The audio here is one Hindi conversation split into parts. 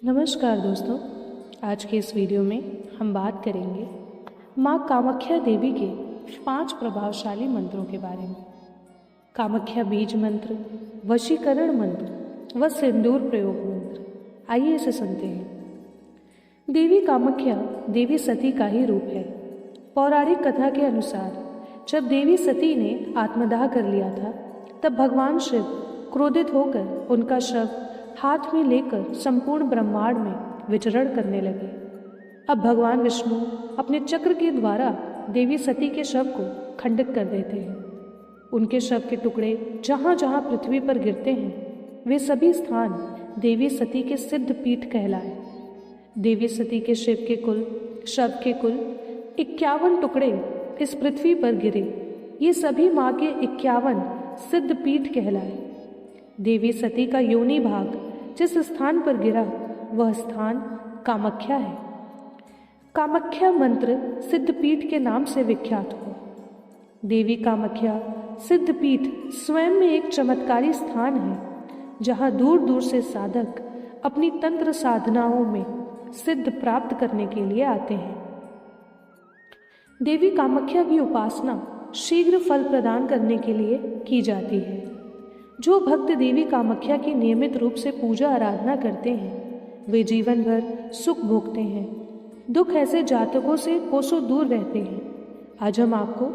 नमस्कार दोस्तों, आज के इस वीडियो में हम बात करेंगे माँ कामाख्या देवी के 5 प्रभावशाली मंत्रों के बारे में। कामाख्या बीज मंत्र, वशीकरण मंत्र व सिंदूर प्रयोग मंत्र। आइए इसे सुनते हैं। देवी कामाख्या देवी सती का ही रूप है। पौराणिक कथा के अनुसार जब देवी सती ने आत्मदाह कर लिया था, तब भगवान शिव क्रोधित होकर उनका शव हाथ में लेकर संपूर्ण ब्रह्मांड में विचरण करने लगे। अब भगवान विष्णु अपने चक्र के द्वारा देवी सती के शव को खंडित कर देते हैं। उनके शव के टुकड़े जहाँ जहाँ पृथ्वी पर गिरते हैं, वे सभी स्थान देवी सती के सिद्ध पीठ कहलाए। देवी सती के शव के कुल 51 टुकड़े इस पृथ्वी पर गिरे। ये सभी माँ के 51 सिद्ध पीठ कहलाए। देवी सती का योनि भाग जिस स्थान पर गिरा, वह स्थान कामाख्या है। कामाख्या मंत्र सिद्धपीठ के नाम से विख्यात हो। देवी कामाख्या सिद्धपीठ स्वयं में एक चमत्कारी स्थान है, जहाँ दूर दूर से साधक अपनी तंत्र साधनाओं में सिद्ध प्राप्त करने के लिए आते हैं। देवी कामाख्या की उपासना शीघ्र फल प्रदान करने के लिए की जाती है। जो भक्त देवी कामाख्या की नियमित रूप से पूजा आराधना करते हैं, वे जीवन भर सुख भोगते हैं। दुख ऐसे जातकों से कोसों दूर रहते हैं। आज हम आपको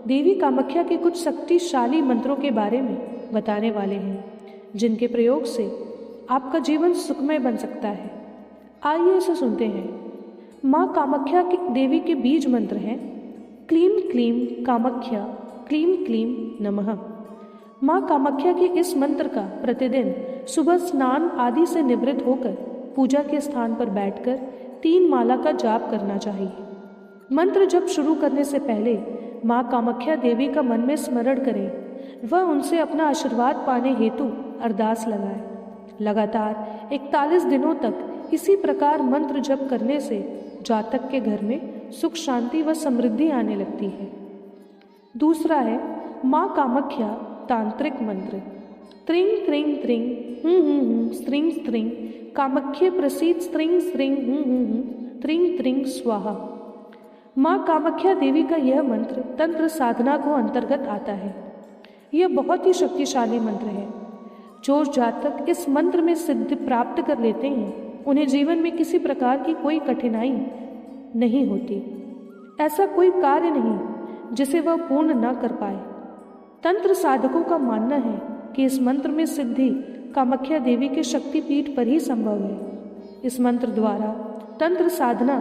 देवी कामाख्या के कुछ शक्तिशाली मंत्रों के बारे में बताने वाले हैं, जिनके प्रयोग से आपका जीवन सुखमय बन सकता है। आइए इसे सुनते हैं। माँ कामाख्या की देवी के बीज मंत्र हैं क्लीम क्लीम कामाख्या क्लीम क्लीम नमः। माँ कामाख्या के इस मंत्र का प्रतिदिन सुबह स्नान आदि से निवृत्त होकर पूजा के स्थान पर बैठकर 3 माला का जाप करना चाहिए। मंत्र जप शुरू करने से पहले माँ कामाख्या देवी का मन में स्मरण करें व उनसे अपना आशीर्वाद पाने हेतु अरदास लगाएं। लगातार 41 दिनों तक इसी प्रकार मंत्र जप करने से जातक के घर में सुख शांति व समृद्धि आने लगती है। दूसरा है माँ कामाख्या तांत्रिक मंत्र त्रिंग त्रिंग त्रिंग स्त्रिंग स्त्रिंग कामाख्ये प्रसीद स्त्रिंग स्त्रिंग त्रिंग त्रिंग स्वाहा। माँ कामाख्या देवी का यह मंत्र तंत्र साधना को अंतर्गत आता है। यह बहुत ही शक्तिशाली मंत्र है। जो जातक इस मंत्र में सिद्धि प्राप्त कर लेते हैं, उन्हें जीवन में किसी प्रकार की कोई कठिनाई नहीं होती। ऐसा कोई कार्य नहीं जिसे वह पूर्ण न कर पाए। तंत्र साधकों का मानना है कि इस मंत्र में सिद्धि कामाख्या देवी के शक्तिपीठ पर ही संभव है। इस मंत्र द्वारा तंत्र साधना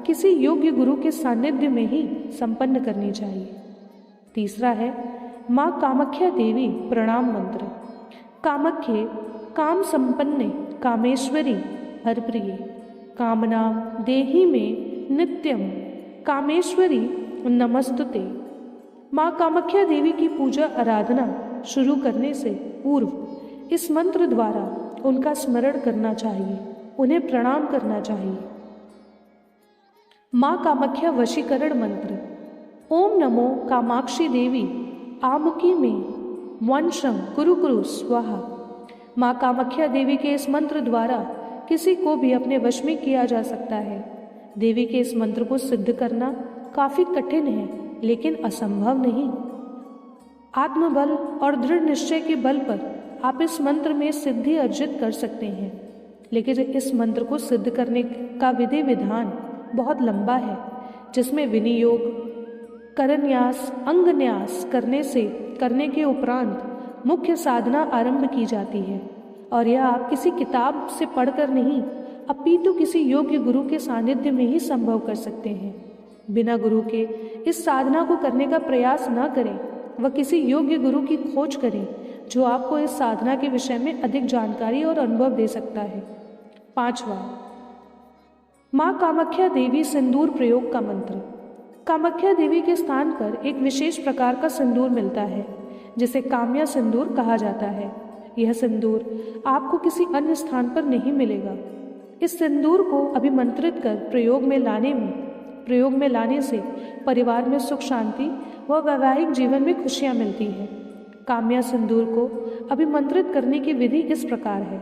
किसी योग्य गुरु के सानिध्य में ही संपन्न करनी चाहिए। तीसरा है माँ कामाख्या देवी प्रणाम मंत्र। कामाख्ये काम संपन्ने कामेश्वरी हरप्रिये कामना देहि में नित्यम कामेश्वरी नमस्तुते। माँ कामाख्या देवी की पूजा आराधना शुरू करने से पूर्व इस मंत्र द्वारा उनका स्मरण करना चाहिए, उन्हें प्रणाम करना चाहिए। माँ कामाख्या वशीकरण मंत्र ओम नमो कामाक्षी देवी आमुखी में वंशम कुरु कुरु स्वाहा। माँ कामाख्या देवी के इस मंत्र द्वारा किसी को भी अपने वश में किया जा सकता है। देवी के इस मंत्र को सिद्ध करना काफी कठिन है, लेकिन असंभव नहीं। आत्मबल और दृढ़ निश्चय के बल पर आप इस मंत्र में सिद्धि अर्जित कर सकते हैं, लेकिन इस मंत्र को सिद्ध करने का विधि विधान बहुत लंबा है, जिसमें विनियोग, करन्यास, अंगन्यास करने के उपरांत मुख्य साधना आरंभ की जाती है। और यह आप किसी किताब से पढ़कर नहीं, अपितु किसी योग्य गुरु के सानिध्य में ही संभव कर सकते हैं। बिना गुरु के इस साधना को करने का प्रयास न करें व किसी योग्य गुरु की खोज करें, जो आपको इस साधना के विषय में अधिक जानकारी और अनुभव दे सकता है। 5वां माँ कामाख्या देवी सिंदूर प्रयोग का मंत्र। कामाख्या देवी के स्थान पर एक विशेष प्रकार का सिंदूर मिलता है, जिसे काम्या सिंदूर कहा जाता है। यह सिंदूर आपको किसी अन्य स्थान पर नहीं मिलेगा। इस सिंदूर को अभिमंत्रित कर प्रयोग में लाने से परिवार में सुख शांति व वैवाहिक जीवन में खुशियां मिलती हैं। काम्या सिंदूर को अभिमंत्रित करने की विधि इस प्रकार है।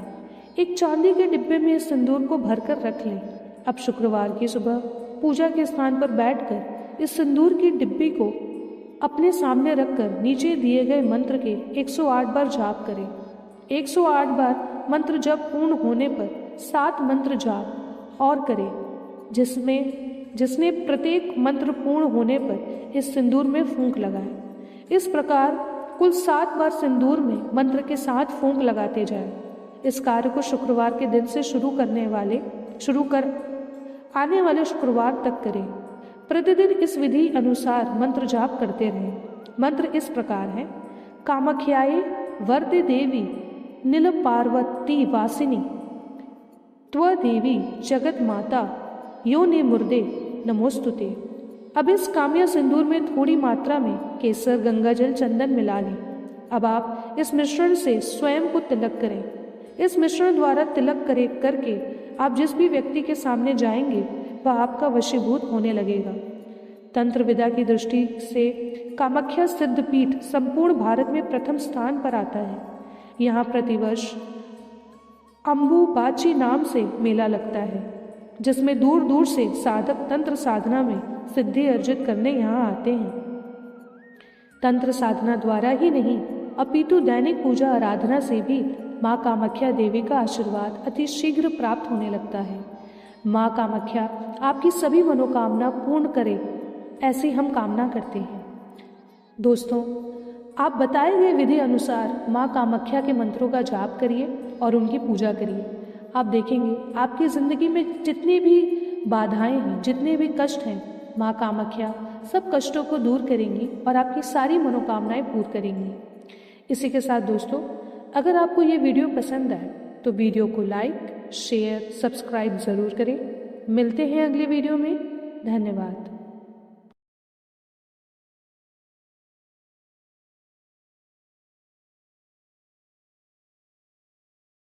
एक चांदी के डिब्बे में इस सिंदूर को भरकर रख लें। अब शुक्रवार की सुबह पूजा के स्थान पर बैठकर इस सिंदूर की डिब्बी को अपने सामने रखकर नीचे दिए गए मंत्र के 108 बार जाप करें। 108 बार मंत्र जप पूर्ण होने पर 7 मंत्र जाप और करें, जिसने प्रत्येक मंत्र पूर्ण होने पर इस सिंदूर में फूंक लगाए। इस प्रकार कुल 7 बार सिंदूर में मंत्र के 7 फूंक लगाते जाएं। इस कार्य को शुक्रवार के दिन से शुरू कर आने वाले शुक्रवार तक करें। प्रतिदिन इस विधि अनुसार मंत्र जाप करते रहें। मंत्र इस प्रकार है: कामाख्याये वरदे देवी नील पार्वती वासिनी त्वदेवी जगत माता योनि मुर्दे नमोस्तुते। अब इस काम्या सिंदूर में थोड़ी मात्रा में केसर, गंगाजल, चंदन मिला लें। अब आप इस मिश्रण से स्वयं को तिलक करें। इस मिश्रण द्वारा तिलक करके आप जिस भी व्यक्ति के सामने जाएंगे वह आपका वशीभूत होने लगेगा। तंत्र विद्या की दृष्टि से कामाख्या सिद्धपीठ संपूर्ण भारत में प्रथम स्थान पर आता है। यहाँ प्रतिवर्ष अम्बुबाची नाम से मेला लगता है, जिसमें दूर दूर से साधक तंत्र साधना में सिद्धि अर्जित करने यहाँ आते हैं। तंत्र साधना द्वारा ही नहीं अपितु दैनिक पूजा आराधना से भी माँ कामाख्या देवी का आशीर्वाद अति शीघ्र प्राप्त होने लगता है। माँ कामाख्या आपकी सभी मनोकामना पूर्ण करे, ऐसी हम कामना करते हैं। दोस्तों, आप बताए गए विधि अनुसार माँ कामाख्या के मंत्रों का जाप करिए और उनकी पूजा करिए। आप देखेंगे आपकी ज़िंदगी में जितनी भी बाधाएं हैं, जितने भी कष्ट हैं, माँ कामाख्या सब कष्टों को दूर करेंगी और आपकी सारी मनोकामनाएं पूर्ण करेंगी। इसी के साथ दोस्तों, अगर आपको ये वीडियो पसंद आए तो वीडियो को लाइक, शेयर, सब्सक्राइब ज़रूर करें। मिलते हैं अगले वीडियो में। धन्यवाद।